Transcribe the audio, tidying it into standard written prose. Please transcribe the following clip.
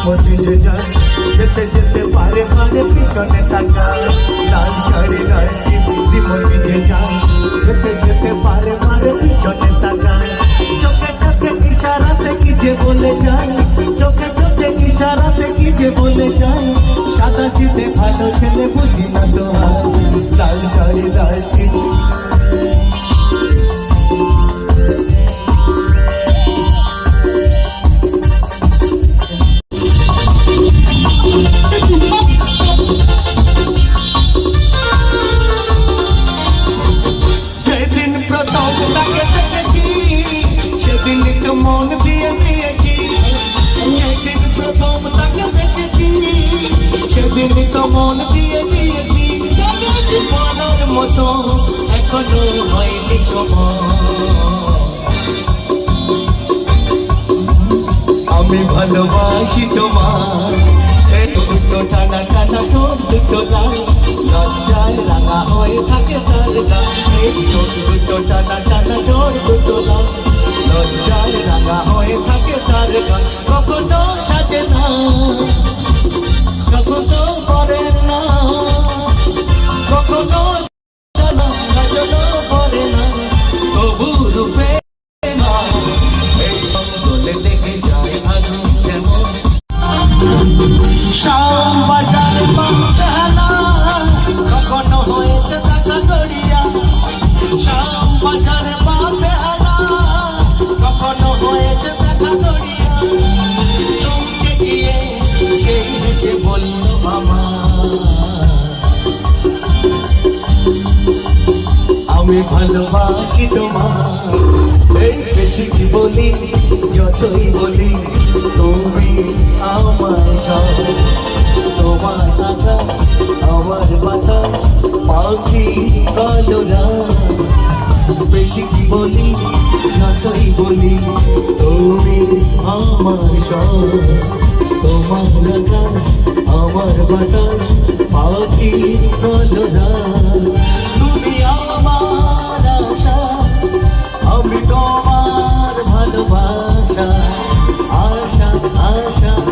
যে যায় যেতে যেতে পারে পারে পিছনে তাকায় লাল শাড়ি লাল শ্রীমতী যে যায় যেতে যেতে পারে পারে পিছনে তাকায় চোখে চোখে ইশারাতে কি যে বলে যায় চোখে চোখে ইশারাতে কি যে বলে যায় সাদা শীতে ভালো ছেলে বুঝি না তো লাল শাড়ি লাল মন দিয়ে দিয়েছি সেদিন প্রথম তাকে দেখেছি সেদিনই তো মন দিয়ে দিয়েছি মনের মতো এখনো হয়নি আমি ভালোবাসি তোমার দুটো টানা টানা দুটো লাল লজ্জায় রাঙা হয়ে থাকে তার গান দুটো টানা টানা দুটো লাল লজ্জায় রাঙা হয়ে থাকে তার গান কখনো সাজে না কখনো করে না কখনো সাজনো করে না তবু রূপে না এই বলে দেখে যায় আগুন যেমন শাম বাজার বাংলা কখনো হয়েছে দেখা গড়িয়া শাম বাজার কখনো হয়েছে দেখা গড়িয়া চমকে গিয়ে সেই হেসে বলল আমি ভালোবাসি তোমার এই বেশি কি বলি যতই বলি তুমি আমার সব তোমার আকাশ আমার বাতাস পাখি কলরা বেশি কি বলি যতই বলি তুমি আমার সব তোমার আকাশ আমার বাতাস পাখি কলরা তুমি আমার আশা আমি তোমার ভালোবাসা আশা আশা